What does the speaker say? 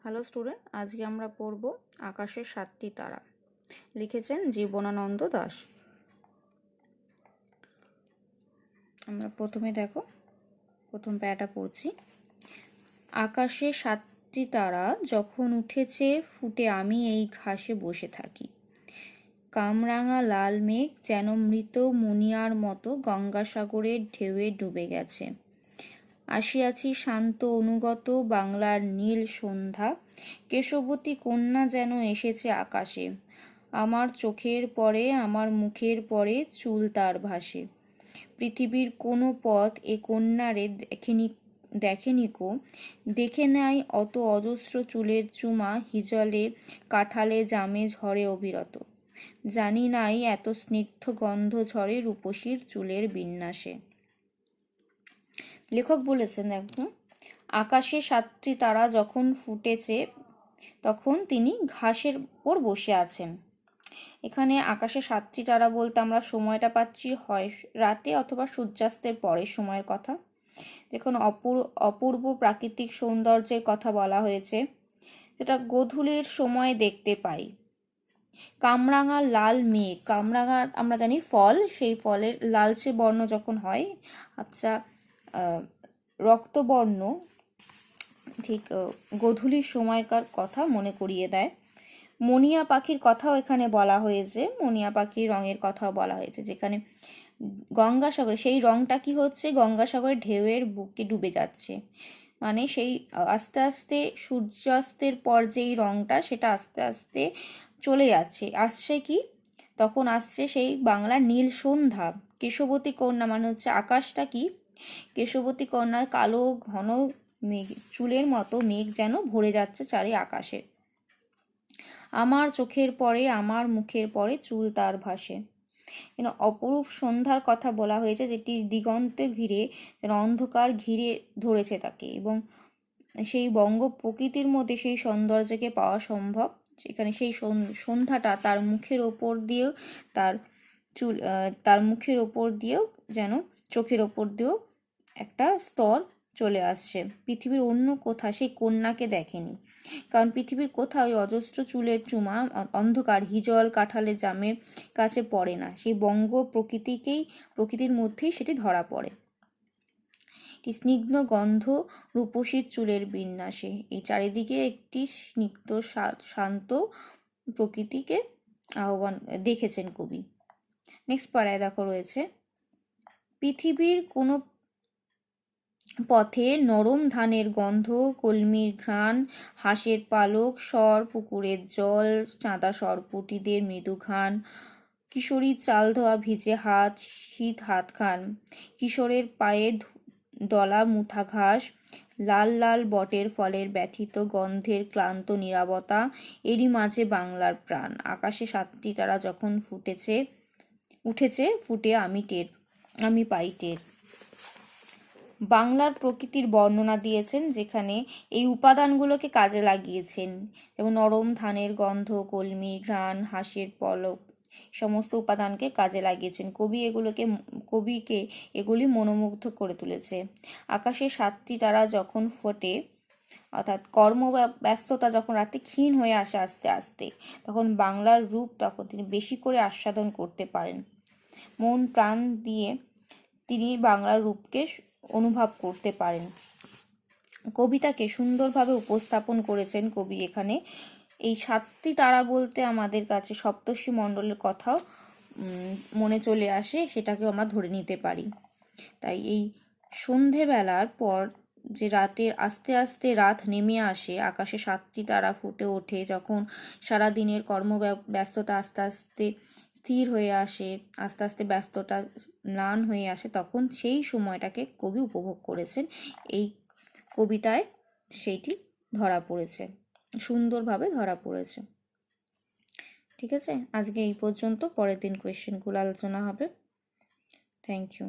Hello student, আজকে আমরা পড়ব আকাশের সাতটি তারা। লিখেছেন জীবনানন্দ দাশ। আমরা প্রথমে দেখো, প্রথম প্যারাটা পড়ছি। আকাশে সাতটি তারা যখন উঠেছে ফুটে, আমি এই ঘাসে বসে থাকি। কামরাঙা লাল মেঘ যেন মৃত মুনিয়ার মতো গঙ্গাসাগরের ঢেউয়ে ডুবে গেছে। আসিয়াছি শান্ত অনুগত বাংলার নীল সন্ধ্যা, কেশবতী কন্যা যেন এসেছে আকাশে। আমার চোখের পরে, আমার মুখের পরে চুল তার ভাসে। পৃথিবীর কোনো পথ এ কন্যারে দেখেনি কো, দেখে নাই অত অজস্র চুলের চুমা, হিজলে কাঁঠালে জামে ঝরে অবিরত। জানি নাই এত স্নিগ্ধ গন্ধ ঝরে রূপসীর চুলের বিন্যাসে। লেখক বলেছেন, দেখুন, আকাশে সাতটি তারা যখন ফুটেছে তখন তিনি ঘাসের উপর বসে আছেন। এখানে আকাশে সাতটি তারা বলতে আমরা সময়টা পাচ্ছি হয় রাতে অথবা সূর্যাস্তের পরের সময়ের কথা। দেখুন, অপূর্ব প্রাকৃতিক সৌন্দর্যের কথা বলা হয়েছে, যেটা গোধূলির সময় দেখতে পাই। কামরাঙা লাল মেঘ, কামরাঙা আমরা জানি ফল, সেই ফলের লালচে বর্ণ যখন হয়, আচ্ছা রক্তবর্ণ, ঠিক গোধূলির সময়কার কথা মনে করিয়ে দেয়। মনিয়া পাখির কথাও এখানে বলা হয়েছে, মনিয়া পাখির রঙের কথাও বলা হয়েছে, যেখানে গঙ্গাসাগরে সেই রঙটা কি হচ্ছে, গঙ্গাসাগরের ঢেউয়ের বুকে ডুবে যাচ্ছে। মানে সেই আস্তে আস্তে সূর্যাস্তের পর যেই রঙটা, সেটা আস্তে আস্তে চলে যাচ্ছে। আসছে কি, তখন আসছে সেই বাংলার নীল সন্ধ্যা। কেশবতী কন্যা মানে হচ্ছে আকাশটা কি, কেশবতী কন্যার কালো ঘন মেঘ, চুলের মতো মেঘ যেন ভরে যাচ্ছে চারি আকাশে। আমার চোখের পরে, আমার মুখের পরে চুল তার ভাসে। অপরূপ সন্ধ্যার কথা বলা হয়েছে, যেটি দিগন্তে ঘিরে যেন অন্ধকার ঘিরে ধরেছে তাকে, এবং সেই বঙ্গ প্রকৃতির মধ্যে সেই সৌন্দর্যকে পাওয়া সম্ভব। সেখানে সেই সন্ধ্যাটা তার মুখের ওপর দিয়েও, তার মুখের ওপর দিয়েও যেন চোখের ওপর দিয়েও একটা স্তর চলে আসছে। পৃথিবীর অন্য কোথাও সেই কন্যাকে দেখেনি, কারণ পৃথিবীর কোথাও ওই অজস্র চুলের চুমা অন্ধকার হিজল কাঁঠালে জামের কাছে পড়ে না, সেই বঙ্গ প্রকৃতির মধ্যেই সেটি ধরা পড়ে। স্নিগ্ধ গন্ধ রূপসীর চুলের বিন্যাসে, এই চারিদিকে একটি স্নিগ্ধ শান্ত প্রকৃতিকে আহ্বান দেখেছেন কবি। নেক্সট পাড়ায় দেখো রয়েছে, পৃথিবীর কোনো পথে নরম ধানের গন্ধ, কলমির ঘ্রাণ, হাঁসের পালক স্বর, পুকুরের জল, চাঁদা সরপুটিদের মৃদু ঘ্রাণ, কিশোরীর চাল ধোয়া ভিজে হাত, শীত হাত খান, কিশোরের পায়ে দলা মুথা ঘাস, লাল লাল বটের ফলের ব্যথিত গন্ধের ক্লান্ত নীরবতা, এরই মাঝে বাংলার প্রাণ। আকাশে সাতটি তারা যখন উঠেছে ফুটে, আমি পাই টের। বাংলার প্রকৃতির বর্ণনা দিয়েছেন, যেখানে এই উপাদানগুলোকে কাজে লাগিয়েছেন, যেমন নরম ধানের গন্ধ, কলমির ঘ্রাণ, হাঁসের পলক, সমস্ত উপাদানকে কাজে লাগিয়েছেন। কবিকে এগুলি মনোমুগ্ধ করে তুলেছে। আকাশে সাতটি তারা যখন ফোটে, অর্থাৎ কর্মব্যস্ততা যখন রাতে ক্ষীণ হয়ে আসে আস্তে আস্তে, তখন বাংলার রূপ তখন তিনি বেশি করে আস্বাদন করতে পারেন। মন প্রাণ দিয়ে তিনি বাংলার রূপকে অনুভব করতে পারেন। কবিতাকে সুন্দরভাবে উপস্থাপন করেছেন কবি এখানে। এই সাতটি তারা বলতে আমাদের কাছে সপ্তর্ষি মণ্ডলের কথাও মনে চলে আসে, সেটাকেও আমরা ধরে নিতে পারি। তাই এই সন্ধেবেলার পর যে রাতের আস্তে আস্তে রাত নেমে আসে, আকাশে সাতটি তারা ফুটে ওঠে, যখন সারাদিনের ব্যস্ততা আস্তে আস্তে স্থির হয়ে আসে, আস্তে আস্তে ব্যস্ততা ম্লান হয়ে আসে, তখন সেই সময়টাকে কবি উপভোগ করেছেন। এই কবিতায় সেইটি ধরা পড়েছে, সুন্দরভাবে ধরা পড়েছে। ঠিক আছে, আজকে এই পর্যন্ত, পরের দিন কোয়েশ্চেনগুলো আলোচনা হবে। Thank you.